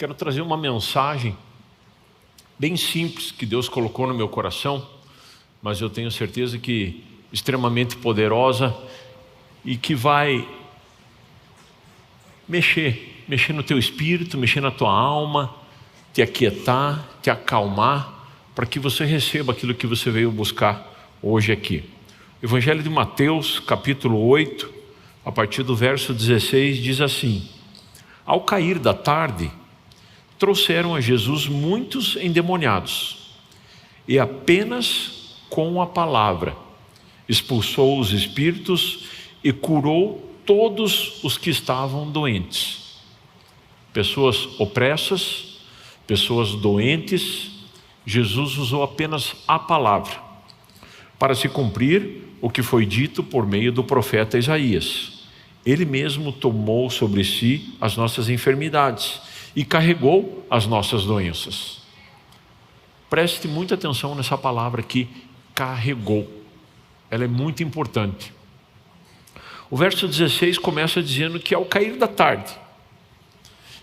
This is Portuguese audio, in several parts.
Quero trazer uma mensagem bem simples que Deus colocou no meu coração, mas eu tenho certeza que extremamente poderosa e que vai mexer no teu espírito, mexer na tua alma, te aquietar, te acalmar, para que você receba aquilo que você veio buscar hoje aqui. Evangelho de Mateus, capítulo 8, a partir do verso 16, diz assim: Ao cair da tarde, trouxeram a Jesus muitos endemoniados, e apenas com a palavra expulsou os espíritos e curou todos os que estavam doentes. Pessoas opressas, pessoas doentes, Jesus usou apenas a palavra, para se cumprir o que foi dito por meio do profeta Isaías. Ele mesmo tomou sobre si as nossas enfermidades e carregou as nossas doenças. Preste muita atenção nessa palavra aqui, carregou. Ela é muito importante. O verso 16 começa dizendo que ao cair da tarde,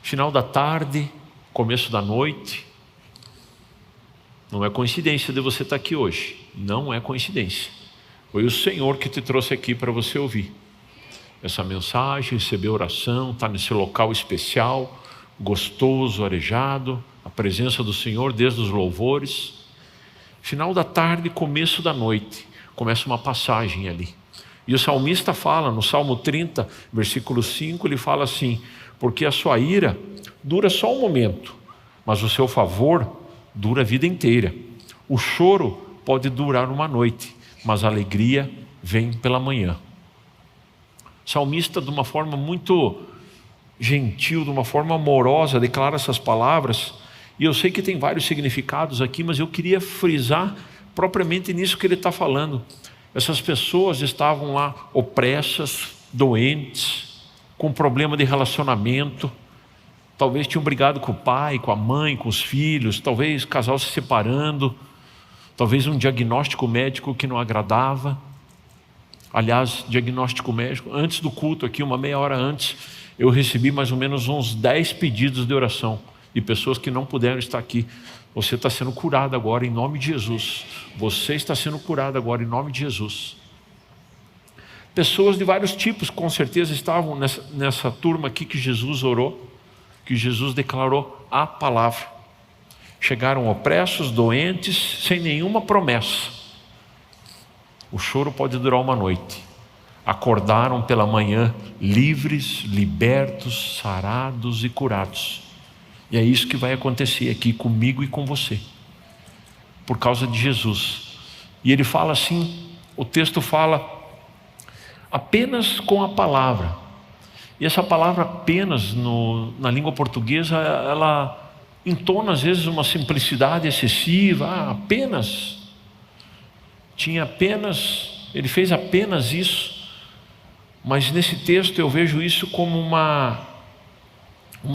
final da tarde, começo da noite, não é coincidência de você estar aqui hoje, não é coincidência. Foi o Senhor que te trouxe aqui para você ouvir essa mensagem, receber oração, estar nesse local especial, gostoso, arejado, a presença do Senhor desde os louvores. Final da tarde, começo da noite, começa uma passagem ali. E o salmista fala, no Salmo 30, versículo 5, ele fala assim: porque a sua ira dura só um momento, mas o seu favor dura a vida inteira. O choro pode durar uma noite, mas a alegria vem pela manhã. O salmista, de uma forma muito gentil, de uma forma amorosa, declara essas palavras, e eu sei que tem vários significados aqui, mas eu queria frisar propriamente nisso que ele está falando. Essas pessoas estavam lá opressas, doentes, com problema de relacionamento, talvez tinham brigado com o pai, com a mãe, com os filhos, talvez casal se separando, talvez um diagnóstico médico que não agradava. Aliás, diagnóstico médico, antes do culto aqui, uma meia hora antes, eu recebi mais ou menos uns 10 pedidos de oração, de pessoas que não puderam estar aqui. Você está sendo curado agora em nome de Jesus. Você está sendo curado agora em nome de Jesus. Pessoas de vários tipos, com certeza, estavam nessa turma aqui que Jesus orou, que Jesus declarou a palavra. Chegaram opressos, doentes, sem nenhuma promessa. O choro pode durar uma noite. Acordaram pela manhã livres, libertos, sarados e curados. E é isso que vai acontecer aqui comigo e com você, por causa de Jesus. E ele fala assim, o texto fala, apenas com a palavra. E essa palavra apenas, na língua portuguesa, ela entona às vezes uma simplicidade excessiva. Apenas, tinha apenas, ele fez apenas isso. Mas nesse texto eu vejo isso como uma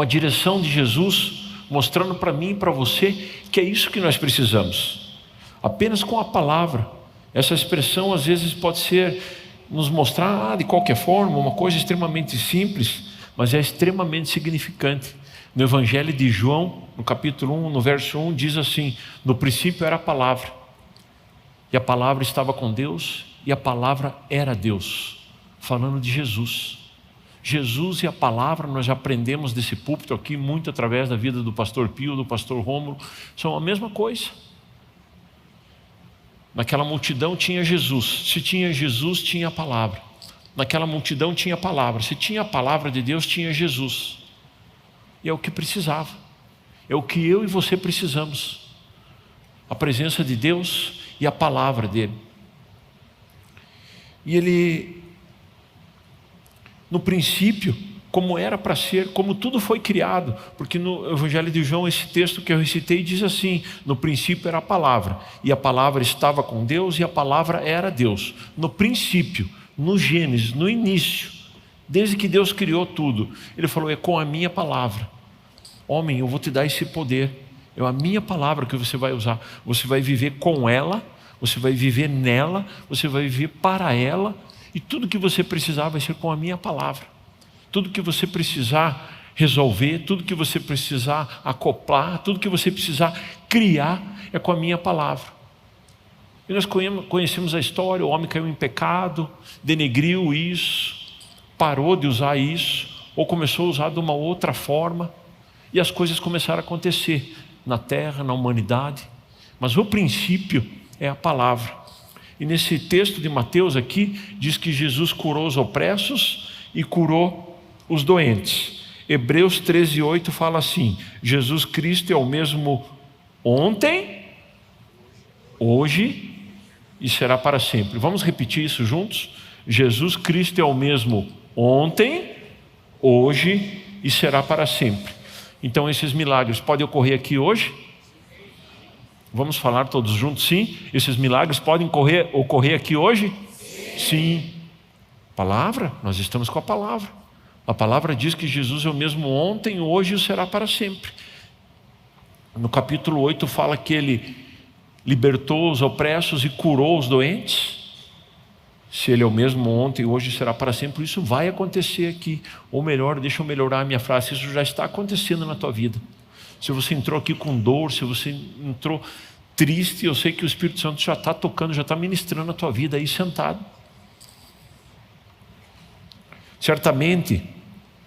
direção de Jesus, mostrando para mim e para você que é isso que nós precisamos. Apenas com a palavra. Essa expressão às vezes pode ser nos mostrar de qualquer forma uma coisa extremamente simples, mas é extremamente significante. No Evangelho de João, no capítulo 1, no verso 1, diz assim: no princípio era a palavra, e a palavra estava com Deus, e a palavra era Deus. Falando de Jesus. Jesus e a palavra, nós já aprendemos desse púlpito aqui muito através da vida do pastor Pio, do pastor Rômulo, são a mesma coisa. Naquela multidão tinha Jesus. Se tinha Jesus, tinha a palavra. Naquela multidão tinha a palavra. Se tinha a palavra de Deus, tinha Jesus. E é o que precisava. É o que eu e você precisamos. A presença de Deus e a palavra dele. E ele, no princípio, como era para ser, como tudo foi criado, porque no Evangelho de João, esse texto que eu recitei diz assim: no princípio era a palavra, e a palavra estava com Deus, e a palavra era Deus. No princípio, no Gênesis, no início, desde que Deus criou tudo, ele falou: é com a minha palavra. Homem, eu vou te dar esse poder, é a minha palavra que você vai usar. Você vai viver com ela, você vai viver nela, você vai viver para ela, e tudo que você precisar vai ser com a minha palavra. Tudo que você precisar resolver, tudo que você precisar acoplar, tudo que você precisar criar é com a minha palavra. E nós conhecemos a história, o homem caiu em pecado, denegriu isso, parou de usar isso, ou começou a usar de uma outra forma, e as coisas começaram a acontecer na terra, na humanidade, mas o princípio é a palavra. E nesse texto de Mateus aqui, diz que Jesus curou os opressos e curou os doentes. Hebreus 13:8 fala assim: Jesus Cristo é o mesmo ontem, hoje e será para sempre. Vamos repetir isso juntos? Jesus Cristo é o mesmo ontem, hoje e será para sempre. Então esses milagres podem ocorrer aqui hoje? Vamos falar todos juntos, sim? Esses milagres podem ocorrer aqui hoje? Sim. Palavra? Nós estamos com a palavra. A palavra diz que Jesus é o mesmo ontem, hoje e será para sempre. No capítulo 8 fala que Ele libertou os opressos e curou os doentes. Se Ele é o mesmo ontem, hoje e será para sempre, isso vai acontecer aqui. Ou melhor, deixa eu melhorar a minha frase, isso já está acontecendo na tua vida. Se você entrou aqui com dor, se você entrou triste, eu sei que o Espírito Santo já está tocando, já está ministrando a tua vida aí sentado. Certamente,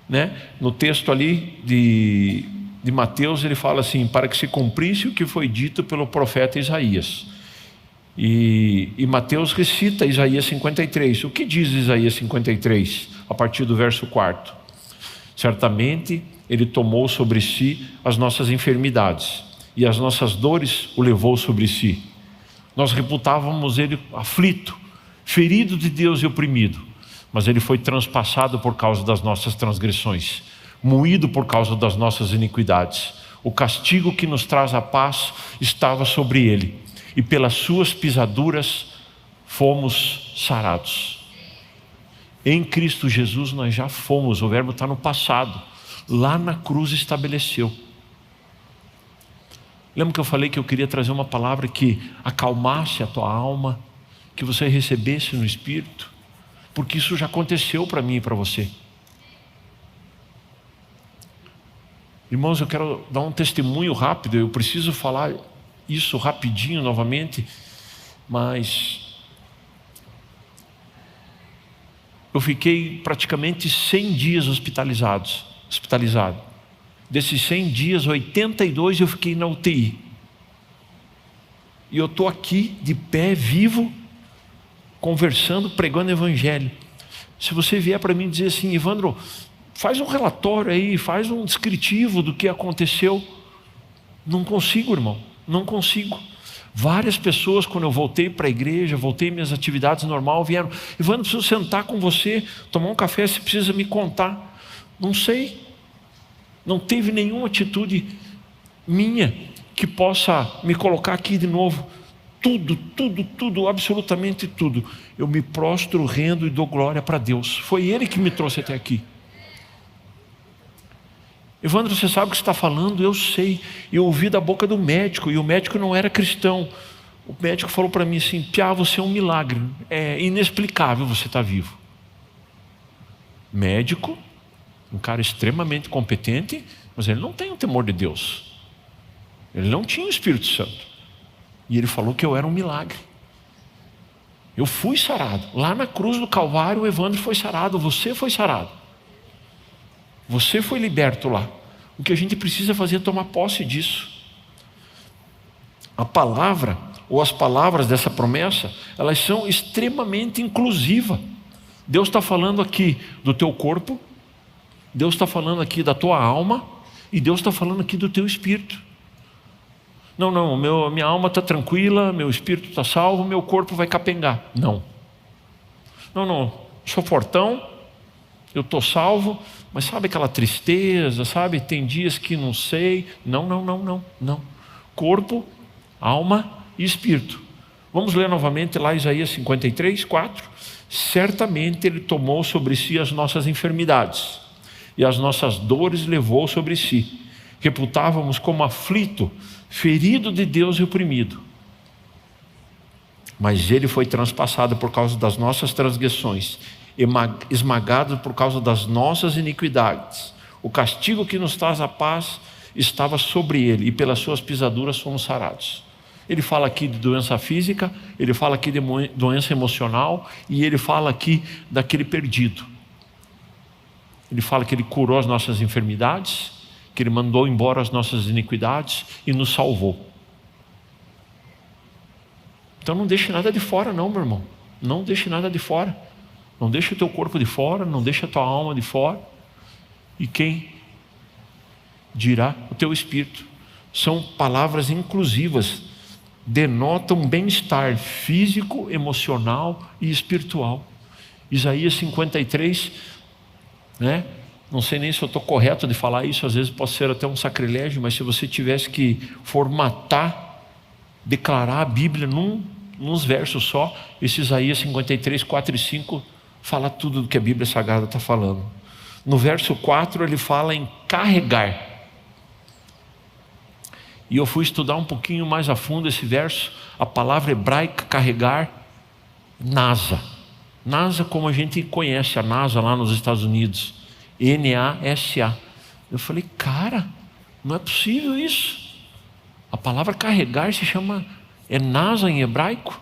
né, no texto ali de Mateus, ele fala assim: para que se cumprisse o que foi dito pelo profeta Isaías. E Mateus recita Isaías 53. O que diz Isaías 53? A partir do verso 4. Certamente Ele tomou sobre si as nossas enfermidades, e as nossas dores o levou sobre si. Nós reputávamos Ele aflito, ferido de Deus e oprimido, mas Ele foi transpassado por causa das nossas transgressões, moído por causa das nossas iniquidades. O castigo que nos traz a paz estava sobre Ele, e pelas suas pisaduras fomos sarados. Em Cristo Jesus nós já fomos, o verbo está no passado, lá na cruz estabeleceu. Lembra que eu falei que eu queria trazer uma palavra que acalmasse a tua alma, que você recebesse no Espírito? Porque isso já aconteceu para mim e para você. Irmãos, eu quero dar um testemunho rápido, eu preciso falar isso rapidinho novamente, mas eu fiquei praticamente 100 dias hospitalizado. Desses 100 dias, 82 eu fiquei na UTI. E eu estou aqui de pé, vivo, conversando, pregando o Evangelho. Se você vier para mim dizer assim: Evandro, faz um relatório aí, faz um descritivo do que aconteceu. Não consigo, irmão, não consigo. Várias pessoas, quando eu voltei para a igreja, voltei minhas atividades normais, vieram: Evandro, preciso sentar com você, tomar um café, você precisa me contar. Não sei, não teve nenhuma atitude minha que possa me colocar aqui de novo. Tudo, absolutamente tudo. Eu me prostro, rendo e dou glória para Deus. Foi Ele que me trouxe até aqui. Evandro, você sabe o que você está falando? Eu sei. Eu ouvi da boca do médico, e o médico não era cristão. O médico falou para mim assim: Piá, você é um milagre, é inexplicável você estar vivo. Médico, um cara extremamente competente, mas ele não tem o temor de Deus. Ele não tinha o Espírito Santo. E ele falou que eu era um milagre. Eu fui sarado. Lá na cruz do Calvário, o Evandro foi sarado, você foi sarado. Você foi liberto lá. O que a gente precisa fazer é tomar posse disso. A palavra, ou as palavras dessa promessa, elas são extremamente inclusivas. Deus está falando aqui do teu corpo, Deus está falando aqui da tua alma, e Deus está falando aqui do teu espírito. Não, minha alma está tranquila, meu espírito está salvo, meu corpo vai capengar. Não, sou fortão, eu estou salvo, mas sabe aquela tristeza, sabe? Tem dias que não sei. Não. Corpo, alma e espírito. Vamos ler novamente lá Isaías 53, 4. Certamente Ele tomou sobre si as nossas enfermidades, e as nossas dores levou sobre si. Reputávamos como aflito, ferido de Deus e oprimido. Mas Ele foi transpassado por causa das nossas transgressões, esmagado por causa das nossas iniquidades. O castigo que nos traz a paz estava sobre ele, e pelas suas pisaduras fomos sarados. Ele fala aqui de doença física, ele fala aqui de doença emocional, e ele fala aqui daquele perdido. Ele fala que ele curou as nossas enfermidades, que ele mandou embora as nossas iniquidades e nos salvou. Então não deixe nada de fora não, meu irmão. Não deixe nada de fora. Não deixe o teu corpo de fora, não deixe a tua alma de fora. E quem dirá? O teu espírito. São palavras inclusivas, denotam bem-estar físico, emocional e espiritual. Isaías 53, né? Não sei nem se eu estou correto de falar isso, às vezes pode ser até um sacrilégio, mas se você tivesse que formatar, declarar a Bíblia nos versos só, esse Isaías 53, 4 e 5 fala tudo do que a Bíblia Sagrada está falando. No verso 4 ele fala em carregar. E eu fui estudar um pouquinho mais a fundo esse verso. A palavra hebraica carregar, NASA. NASA como a gente conhece a NASA lá nos Estados Unidos. NASA. Eu falei, cara, não é possível isso. A palavra carregar se chama, é NASA em hebraico.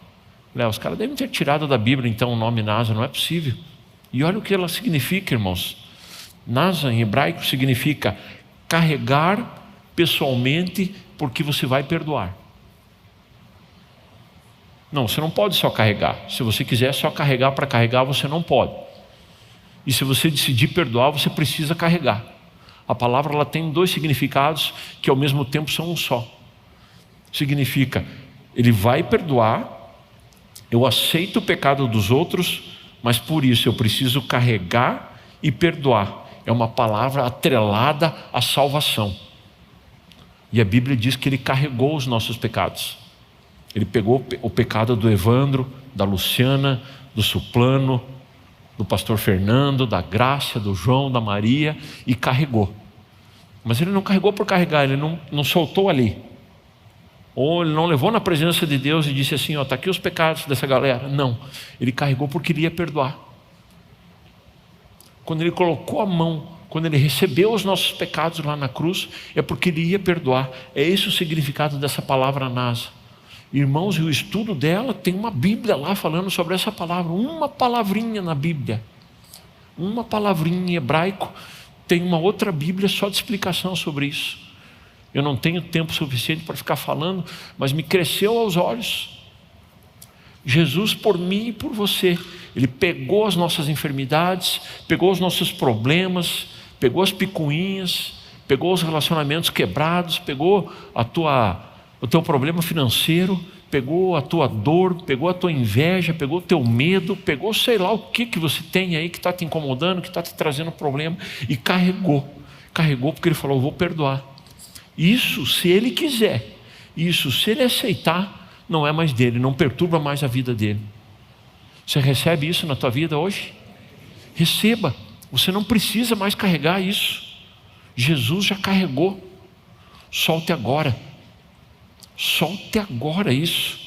Os caras devem ter tirado da Bíblia então o nome NASA, não é possível. E olha o que ela significa, irmãos. NASA em hebraico significa carregar pessoalmente, porque você vai perdoar. Não, você não pode só carregar. Se você quiser só carregar para carregar, você não pode. E se você decidir perdoar, você precisa carregar. A palavra ela tem dois significados que ao mesmo tempo são um só. Significa, ele vai perdoar, eu aceito o pecado dos outros, mas por isso eu preciso carregar e perdoar. É uma palavra atrelada à salvação. E a Bíblia diz que ele carregou os nossos pecados. Ele pegou o pecado do Evandro, da Luciana, do Suplano, do pastor Fernando, da Graça, do João, da Maria, e carregou. Mas ele não carregou por carregar, ele não soltou ali. Ou ele não levou na presença de Deus e disse assim, está aqui os pecados dessa galera. Não, ele carregou porque queria perdoar. Quando ele colocou a mão, quando ele recebeu os nossos pecados lá na cruz, é porque ele ia perdoar. É esse o significado dessa palavra NASA. Irmãos, e o estudo dela tem uma Bíblia lá falando sobre essa palavra, uma palavrinha na Bíblia, uma palavrinha em hebraico, tem uma outra Bíblia só de explicação sobre isso. Eu não tenho tempo suficiente para ficar falando, mas me cresceu aos olhos. Jesus por mim e por você, Ele pegou as nossas enfermidades, pegou os nossos problemas, pegou as picuinhas, pegou os relacionamentos quebrados, pegou o teu problema financeiro, pegou a tua dor, pegou a tua inveja, pegou o teu medo, pegou sei lá o que você tem aí que está te incomodando, que está te trazendo problema, e carregou porque Ele falou, eu vou perdoar. Isso se Ele quiser, isso se Ele aceitar, não é mais dele, não perturba mais a vida dele. Você recebe isso na tua vida hoje? Receba, você não precisa mais carregar isso. Jesus já carregou. Solte agora isso.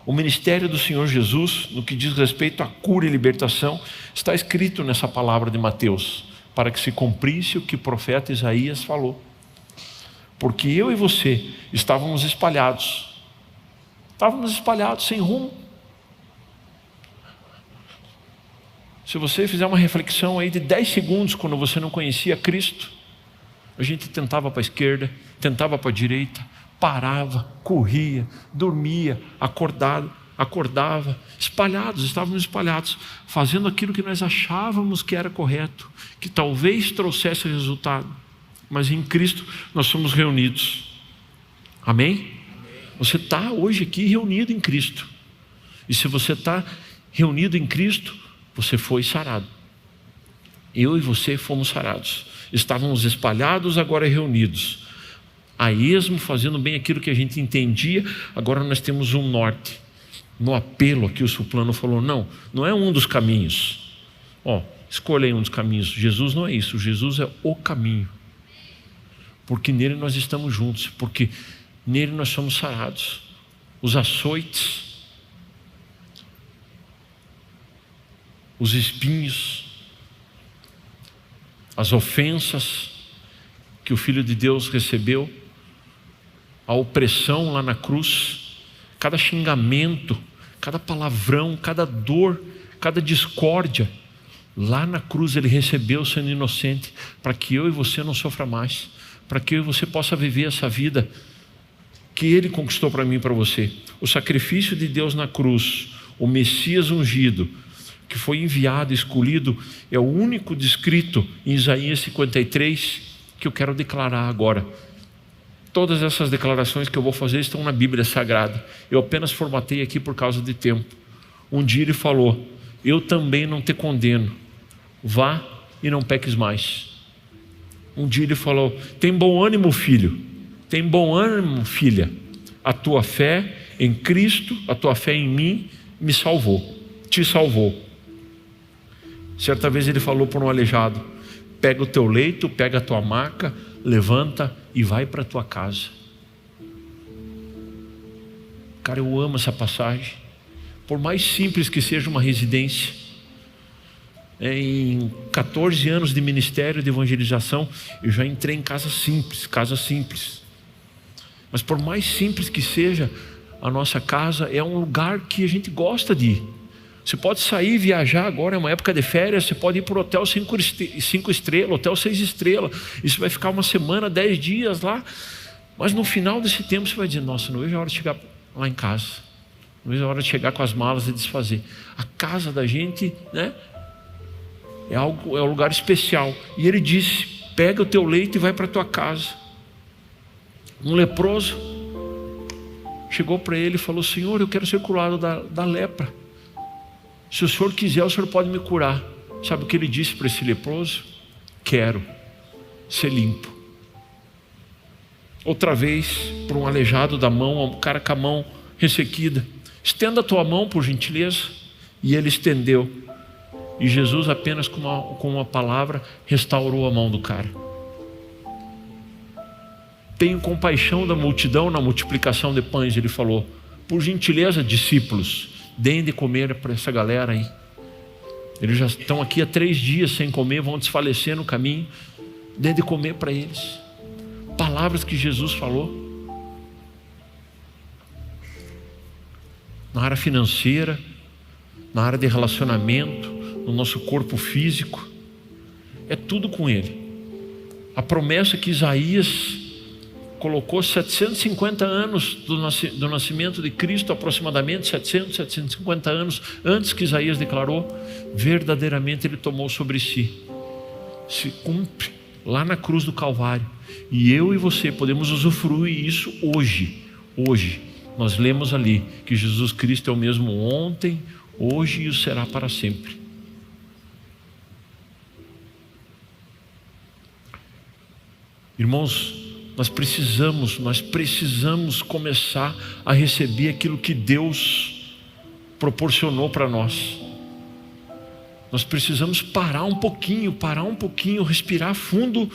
O ministério do Senhor Jesus, no que diz respeito à cura e libertação, está escrito nessa palavra de Mateus, para que se cumprisse o que o profeta Isaías falou. Porque eu e você estávamos espalhados sem rumo. Se você fizer uma reflexão aí de 10 segundos, quando você não conhecia Cristo, a gente tentava para a esquerda, tentava para a direita, parava, corria, dormia, acordava, estávamos espalhados, fazendo aquilo que nós achávamos que era correto, que talvez trouxesse resultado, mas em Cristo nós somos reunidos. Amém? Você está hoje aqui reunido em Cristo. E se você está reunido em Cristo, você foi sarado. Eu e você fomos sarados. Estávamos espalhados, agora reunidos. A esmo, fazendo bem aquilo que a gente entendia, agora nós temos um norte. No apelo aqui o Suplano falou, não é um dos caminhos. Escolha aí um dos caminhos. Jesus não é isso, Jesus é o caminho. Porque nele nós estamos juntos, porque nele nós somos sarados. Os açoites, os espinhos, as ofensas que o Filho de Deus recebeu, a opressão lá na cruz, cada xingamento, cada palavrão, cada dor, cada discórdia, lá na cruz Ele recebeu sendo inocente, para que eu e você não sofra mais, para que eu e você possa viver essa vida que Ele conquistou para mim e para você. O sacrifício de Deus na cruz, o Messias ungido, que foi enviado, escolhido, é o único descrito em Isaías 53 que eu quero declarar agora. Todas essas declarações que eu vou fazer estão na Bíblia Sagrada. Eu apenas formatei aqui por causa de tempo. Um dia Ele falou: eu também não te condeno, vá e não peques mais. Um dia Ele falou: tem bom ânimo, filho, tem bom ânimo, filha, a tua fé em Cristo, a tua fé em mim me salvou, te salvou. Certa vez Ele falou para um aleijado: pega o teu leito, pega a tua maca, levanta e vai para a tua casa. Cara, eu amo essa passagem. Por mais simples que seja uma residência, em 14 anos de ministério de evangelização, eu já entrei em casa simples. Mas por mais simples que seja, a nossa casa é um lugar que a gente gosta de ir. Você pode sair e viajar agora, é uma época de férias, você pode ir para o hotel 5 estrelas, hotel 6 estrelas. Isso vai ficar uma semana, 10 dias lá. Mas no final desse tempo você vai dizer: nossa, não vejo a hora de chegar lá em casa. Não vejo a hora de chegar com as malas e desfazer. A casa da gente, né, é um lugar especial. E Ele disse: pega o teu leito e vai para a tua casa. Um leproso chegou para Ele e falou: Senhor, eu quero ser curado da lepra. Se o Senhor quiser, o Senhor pode me curar. Sabe o que Ele disse para esse leproso? Quero ser limpo. Outra vez, para um aleijado da mão, um cara com a mão ressequida: estenda a tua mão, por gentileza. E ele estendeu. E Jesus, apenas com uma palavra, restaurou a mão do cara. Tenho compaixão da multidão na multiplicação de pães. Ele falou: por gentileza, discípulos, deem de comer para essa galera aí. Eles já estão aqui há 3 dias sem comer, vão desfalecer no caminho. Deem de comer para eles. Palavras que Jesus falou. Na área financeira, na área de relacionamento, no nosso corpo físico, é tudo com Ele. A promessa que Isaías colocou 750 anos do nascimento de Cristo, aproximadamente 750 anos antes que Isaías declarou, verdadeiramente Ele tomou sobre si. Se cumpre lá na cruz do Calvário. E eu e você podemos usufruir isso hoje. Hoje nós lemos ali que Jesus Cristo é o mesmo ontem, hoje e o será para sempre. Irmãos, nós precisamos começar a receber aquilo que Deus proporcionou para nós. Nós precisamos parar um pouquinho, respirar fundo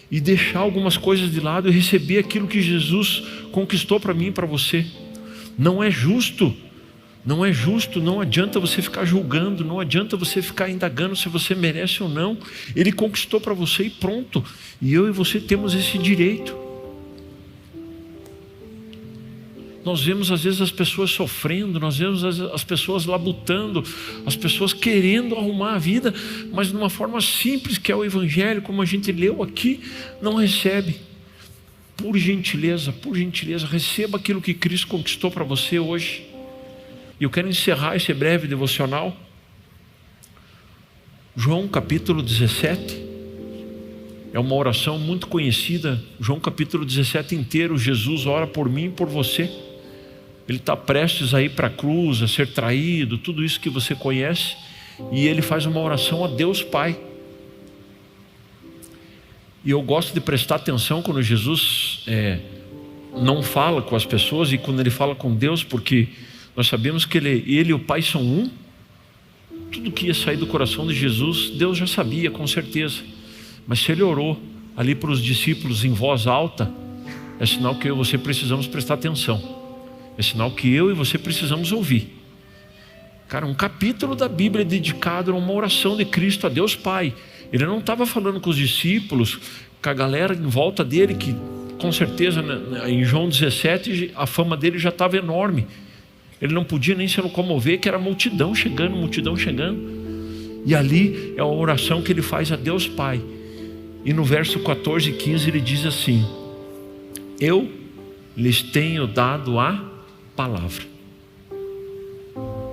e deixar algumas coisas de lado e receber aquilo que Jesus conquistou para mim e para você. Não é justo, não adianta você ficar julgando, não adianta você ficar indagando se você merece ou não. Ele conquistou para você e pronto. E eu e você temos esse direito. Nós vemos às vezes as pessoas sofrendo, nós vemos as pessoas labutando, as pessoas querendo arrumar a vida, mas de uma forma simples, que é o Evangelho, como a gente leu aqui, não recebe. Por gentileza, receba aquilo que Cristo conquistou para você hoje. E eu quero encerrar esse breve devocional. João capítulo 17, é uma oração muito conhecida. João capítulo 17 inteiro, Jesus ora por mim e por você. Ele está prestes a ir para a cruz, a ser traído, tudo isso que você conhece. E ele faz uma oração a Deus Pai. E eu gosto de prestar atenção quando Jesus não fala com as pessoas e quando ele fala com Deus, porque nós sabemos que ele e o Pai são um. Tudo que ia sair do coração de Jesus, Deus já sabia com certeza. Mas se ele orou ali para os discípulos em voz alta, é sinal que eu e você precisamos prestar atenção. É sinal que eu e você precisamos ouvir. Cara, um capítulo da Bíblia dedicado a uma oração de Cristo a Deus Pai. Ele não estava falando com os discípulos, com a galera em volta dele, que com certeza em João 17 a fama dele já estava enorme. Ele não podia nem se locomover, que era multidão chegando. E ali é a oração que ele faz a Deus Pai. E no verso 14 e 15 ele diz assim: eu lhes tenho dado a palavra.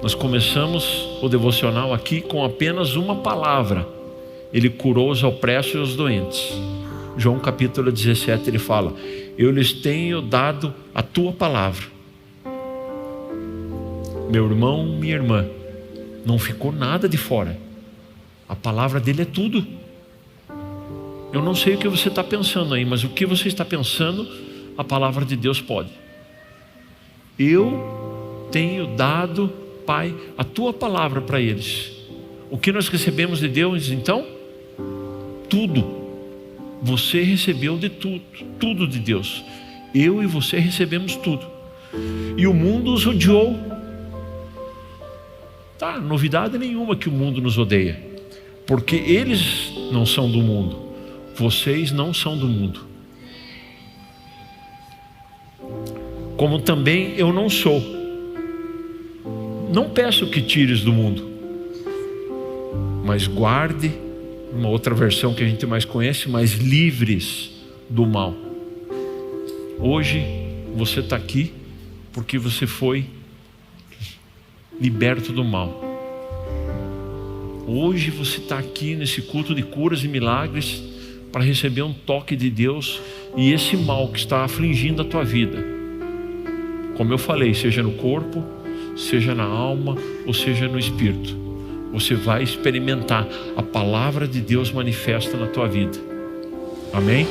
Nós começamos o devocional aqui com apenas uma palavra. Ele curou os opressos e os doentes. João capítulo 17 ele fala: eu lhes tenho dado a tua palavra. Meu irmão, minha irmã, não ficou nada de fora. A palavra dele é tudo. Eu não sei o que você está pensando aí, mas o que você está pensando, a palavra de Deus pode. Eu tenho dado, Pai, a tua palavra para eles. O que nós recebemos de Deus então? Tudo. Você recebeu de tudo, tudo de Deus. Eu e você recebemos tudo. E o mundo os odiou. Tá, novidade nenhuma que o mundo nos odeia, porque eles não são do mundo. Vocês não são do mundo. Como também eu não sou. Não peço que tires do mundo, mas guarde, uma outra versão que a gente mais conhece, mas livres do mal. Hoje você está aqui porque você foi liberto do mal. Hoje você está aqui nesse culto de curas e milagres para receber um toque de Deus, e esse mal que está afligindo a tua vida, como eu falei, seja no corpo, seja na alma ou seja no espírito, você vai experimentar a palavra de Deus manifesta na tua vida. Amém?